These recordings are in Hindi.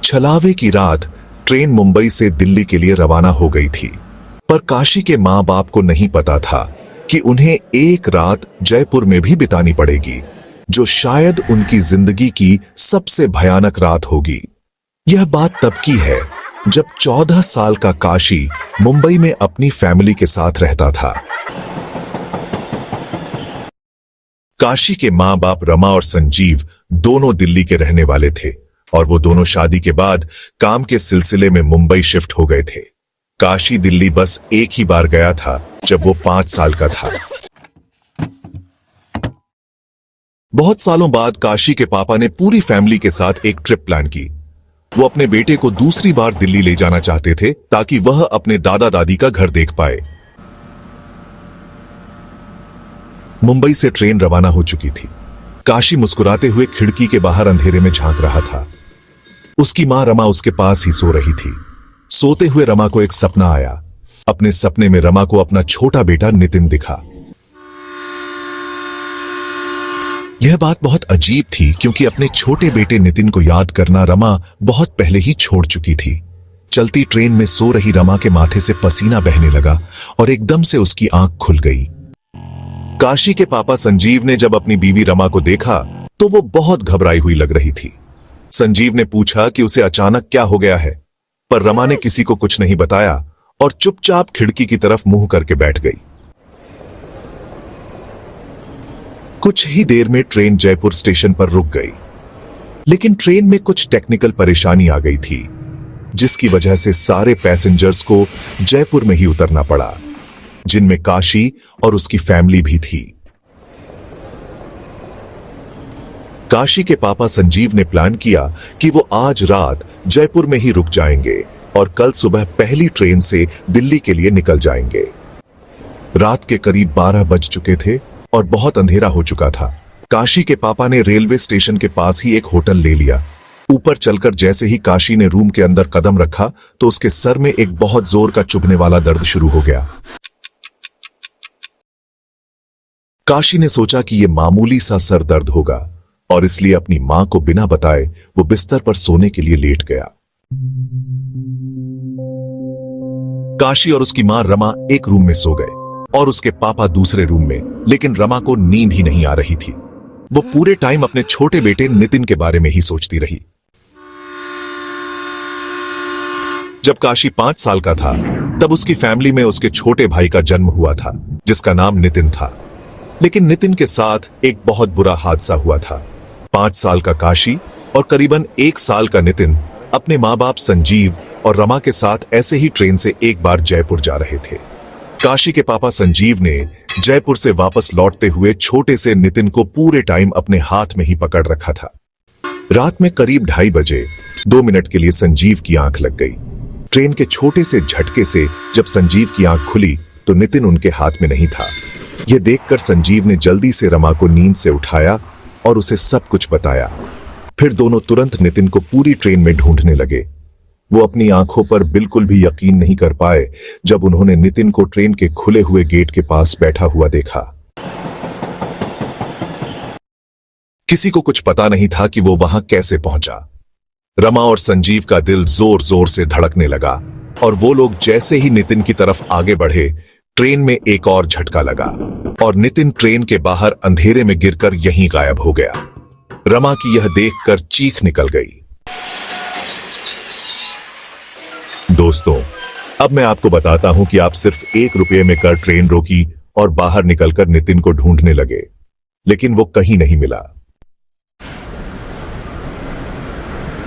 छलावे की रात ट्रेन मुंबई से दिल्ली के लिए रवाना हो गई थी, पर काशी के मां बाप को नहीं पता था कि उन्हें एक रात जयपुर में भी बितानी पड़ेगी, जो शायद उनकी जिंदगी की सबसे भयानक रात होगी। यह बात तब की है जब 14 साल का काशी मुंबई में अपनी फैमिली के साथ रहता था। काशी के मां बाप रमा और संजीव दोनों दिल्ली के रहने वाले थे और वो दोनों शादी के बाद काम के सिलसिले में मुंबई शिफ्ट हो गए थे। काशी दिल्ली बस एक ही बार गया था जब वो 5 साल का था। बहुत सालों बाद काशी के पापा ने पूरी फैमिली के साथ एक ट्रिप प्लान की। वो अपने बेटे को दूसरी बार दिल्ली ले जाना चाहते थे ताकि वह अपने दादा दादी का घर देख पाए। मुंबई से ट्रेन रवाना हो चुकी थी। काशी मुस्कुराते हुए खिड़की के बाहर अंधेरे में झांक रहा था। उसकी मां रमा उसके पास ही सो रही थी। सोते हुए रमा को एक सपना आया। अपने सपने में रमा को अपना छोटा बेटा नितिन दिखा। यह बात बहुत अजीब थी क्योंकि अपने छोटे बेटे नितिन को याद करना रमा बहुत पहले ही छोड़ चुकी थी। चलती ट्रेन में सो रही रमा के माथे से पसीना बहने लगा और एकदम से उसकी आंख खुल गई। काशी के पापा संजीव ने जब अपनी बीवी रमा को देखा तो वो बहुत घबराई हुई लग रही थी। संजीव ने पूछा कि उसे अचानक क्या हो गया है, पर रमा ने किसी को कुछ नहीं बताया और चुपचाप खिड़की की तरफ मुंह करके बैठ गई। कुछ ही देर में ट्रेन जयपुर स्टेशन पर रुक गई, लेकिन ट्रेन में कुछ टेक्निकल परेशानी आ गई थी, जिसकी वजह से सारे पैसेंजर्स को जयपुर में ही उतरना पड़ा, जिनमें काशी और उसकी फैमिली भी थी। काशी के पापा संजीव ने प्लान किया कि वो आज रात जयपुर में ही रुक जाएंगे और कल सुबह पहली ट्रेन से दिल्ली के लिए निकल जाएंगे। रात के करीब 12 बज चुके थे और बहुत अंधेरा हो चुका था। काशी के पापा ने रेलवे स्टेशन के पास ही एक होटल ले लिया। ऊपर चलकर जैसे ही काशी ने रूम के अंदर कदम रखा तो उसके सर में एक बहुत जोर का चुभने वाला दर्द शुरू हो गया। काशी ने सोचा कि यह मामूली सा सर दर्द होगा और इसलिए अपनी मां को बिना बताए वो बिस्तर पर सोने के लिए लेट गया। काशी और उसकी मां रमा एक रूम में सो गए और उसके पापा दूसरे रूम में, लेकिन रमा को नींद ही नहीं आ रही थी। वो पूरे टाइम अपने छोटे बेटे नितिन के बारे में ही सोचती रही। जब काशी 5 साल का था तब उसकी फैमिली में उसके छोटे भाई का जन्म हुआ था, जिसका नाम नितिन था। लेकिन नितिन के साथ एक बहुत बुरा हादसा हुआ था। 5 साल का काशी और करीबन 1 साल का नितिन अपने मां बाप संजीव और रमा के साथ ऐसे ही ट्रेन से एक बार जयपुर जा रहे थे। काशी के पापा संजीव ने जयपुर से वापस लौटते हुए छोटे से नितिन को पूरे टाइम अपने हाथ में ही पकड़ रखा था। रात में करीब 2:30 बजे 2 मिनट के लिए संजीव की आंख लग गई। ट्रेन के छोटे से झटके से जब संजीव की आंख खुली तो नितिन उनके हाथ में नहीं था। यह देखकर संजीव ने जल्दी से रमा को नींद से उठाया और उसे सब कुछ बताया। फिर दोनों तुरंत नितिन को पूरी ट्रेन में ढूंढने लगे। वो अपनी आंखों पर बिल्कुल भी यकीन नहीं कर पाए जब उन्होंने नितिन को ट्रेन के खुले हुए गेट के पास बैठा हुआ देखा। किसी को कुछ पता नहीं था कि वो वहां कैसे पहुंचा। रमा और संजीव का दिल जोर जोर से धड़कने लगा और वो लोग जैसे ही नितिन की तरफ आगे बढ़े, ट्रेन में एक और झटका लगा और नितिन ट्रेन के बाहर अंधेरे में गिरकर यहीं गायब हो गया। रमा की यह देखकर चीख निकल गई। दोस्तों, अब मैं आपको बताता हूं कि आप सिर्फ 1 रुपये में कर ट्रेन रोकी और बाहर निकलकर नितिन को ढूंढने लगे, लेकिन वो कहीं नहीं मिला।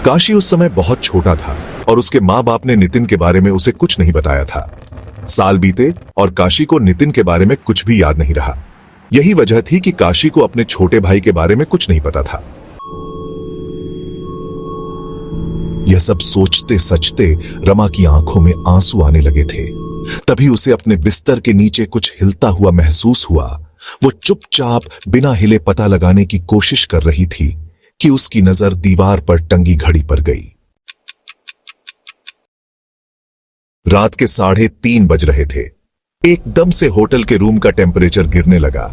काशी उस समय बहुत छोटा था और उसके मां बाप ने नितिन के बारे में उसे कुछ नहीं बताया था। साल बीते और काशी को नितिन के बारे में कुछ भी याद नहीं रहा। यही वजह थी कि काशी को अपने छोटे भाई के बारे में कुछ नहीं पता था। यह सब सोचते सचते रमा की आंखों में आंसू आने लगे थे। तभी उसे अपने बिस्तर के नीचे कुछ हिलता हुआ महसूस हुआ। वो चुपचाप बिना हिले पता लगाने की कोशिश कर रही थी कि उसकी नजर दीवार पर टंगी घड़ी पर गई। रात के 3:30 बज रहे थे। एकदम से होटल के रूम का टेम्परेचर गिरने लगा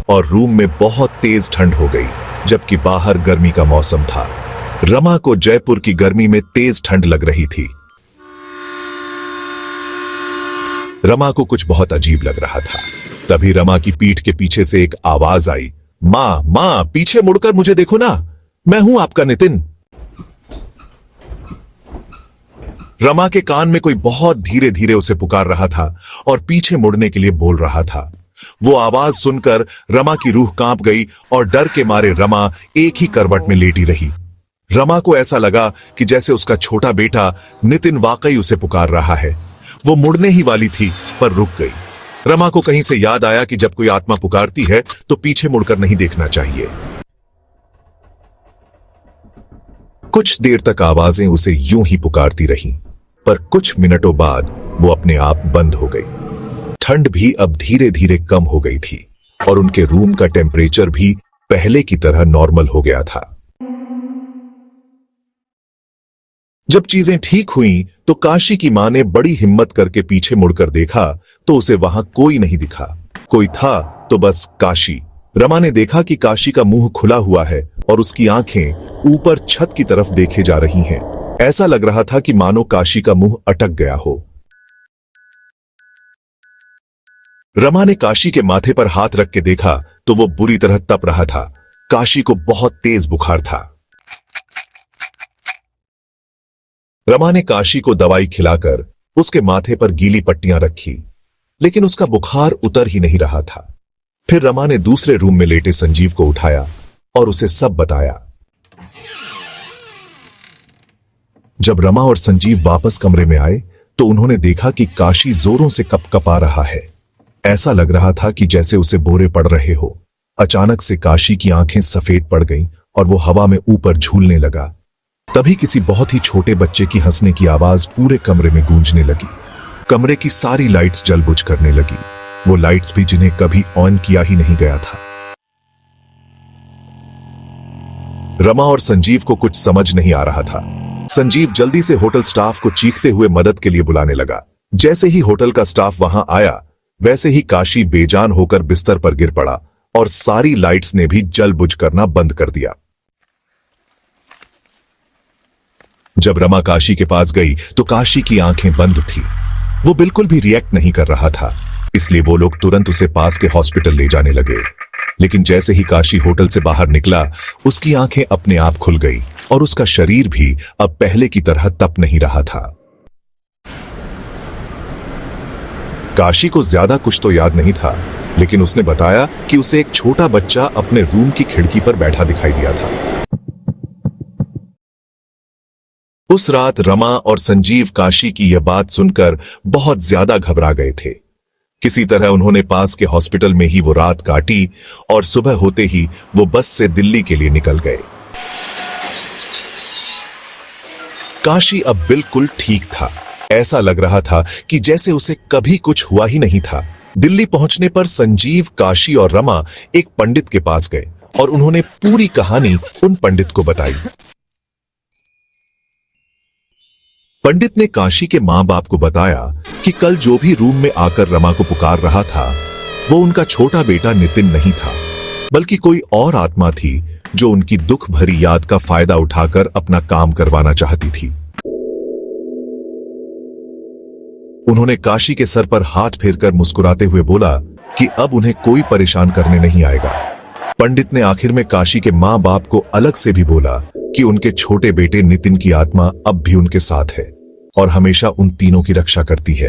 और रूम में बहुत तेज ठंड हो गई, जबकि बाहर गर्मी का मौसम था। रमा को जयपुर की गर्मी में तेज ठंड लग रही थी। रमा को कुछ बहुत अजीब लग रहा था। तभी रमा की पीठ के पीछे से एक आवाज आई, मां मां, पीछे मुड़कर मुझे देखो ना, मैं हूं आपका नितिन। रमा के कान में कोई बहुत धीरे धीरे उसे पुकार रहा था और पीछे मुड़ने के लिए बोल रहा था। वो आवाज सुनकर रमा की रूह कांप गई और डर के मारे रमा एक ही करवट में लेटी रही। रमा को ऐसा लगा कि जैसे उसका छोटा बेटा नितिन वाकई उसे पुकार रहा है। वो मुड़ने ही वाली थी पर रुक गई। रमा को कहीं से याद आया कि जब कोई आत्मा पुकारती है तो पीछे मुड़कर नहीं देखना चाहिए। कुछ देर तक आवाजें उसे यूं ही पुकारती रहीं, पर कुछ मिनटों बाद वो अपने आप बंद हो गई। ठंड भी अब धीरे धीरे कम हो गई थी और उनके रूम का टेम्परेचर भी पहले की तरह नॉर्मल हो गया था। जब चीजें ठीक हुईं, तो काशी की मां ने बड़ी हिम्मत करके पीछे मुड़कर देखा तो उसे वहां कोई नहीं दिखा। कोई था तो बस काशी। रमा ने देखा कि काशी का मुंह खुला हुआ है और उसकी आंखें ऊपर छत की तरफ देखे जा रही हैं। ऐसा लग रहा था कि मानो काशी का मुंह अटक गया हो। रमा ने काशी के माथे पर हाथ रख के देखा तो वो बुरी तरह तप रहा था। काशी को बहुत तेज बुखार था। रमा ने काशी को दवाई खिलाकर उसके माथे पर गीली पट्टियां रखी, लेकिन उसका बुखार उतर ही नहीं रहा था। फिर रमा ने दूसरे रूम में लेटे संजीव को उठाया और उसे सब बताया। जब रमा और संजीव वापस कमरे में आए तो उन्होंने देखा कि काशी जोरों से कपकपा रहा है। ऐसा लग रहा था कि जैसे उसे बोरे पड़ रहे हो। अचानक से काशी की आंखें सफेद पड़ गईं और वो हवा में ऊपर झूलने लगा। तभी किसी बहुत ही छोटे बच्चे की हंसने की आवाज पूरे कमरे में गूंजने लगी। कमरे की सारी लाइट्स जलबुझ करने लगी, वो लाइट्स भी जिन्हें कभी ऑन किया ही नहीं गया था। रमा और संजीव को कुछ समझ नहीं आ रहा था। संजीव जल्दी से होटल स्टाफ को चीखते हुए मदद के लिए बुलाने लगा। जैसे ही होटल का स्टाफ वहां आया, वैसे ही काशी बेजान होकर बिस्तर पर गिर पड़ा और सारी लाइट्स ने भी जल बुझ करना बंद कर दिया। जब रमा काशी के पास गई तो काशी की आंखें बंद थी। वो बिल्कुल भी रिएक्ट नहीं कर रहा था, इसलिए वो लोग तुरंत उसे पास के हॉस्पिटल ले जाने लगे। लेकिन जैसे ही काशी होटल से बाहर निकला, उसकी आंखें अपने आप खुल गई और उसका शरीर भी अब पहले की तरह तप नहीं रहा था। काशी को ज्यादा कुछ तो याद नहीं था, लेकिन उसने बताया कि उसे एक छोटा बच्चा अपने रूम की खिड़की पर बैठा दिखाई दिया था। उस रात रमा और संजीव काशी की यह बात सुनकर बहुत ज्यादा घबरा गए थे। किसी तरह उन्होंने पास के हॉस्पिटल में ही वो रात काटी और सुबह होते ही वो बस से दिल्ली के लिए निकल गए। काशी अब बिल्कुल ठीक था। ऐसा लग रहा था कि जैसे उसे कभी कुछ हुआ ही नहीं था। दिल्ली पहुंचने पर संजीव, काशी और रमा एक पंडित के पास गए और उन्होंने पूरी कहानी उन पंडित को बताई। पंडित ने काशी के मां बाप को बताया कि कल जो भी रूम में आकर रमा को पुकार रहा था, वो उनका छोटा बेटा नितिन नहीं था, बल्कि कोई और आत्मा थी जो उनकी दुख भरी याद का फायदा उठाकर अपना काम करवाना चाहती थी। उन्होंने काशी के सर पर हाथ फेरकर मुस्कुराते हुए बोला कि अब उन्हें कोई परेशान करने नहीं आएगा। पंडित ने आखिर में काशी के मां बाप को अलग से भी बोला कि उनके छोटे बेटे नितिन की आत्मा अब भी उनके साथ है और हमेशा उन तीनों की रक्षा करती है।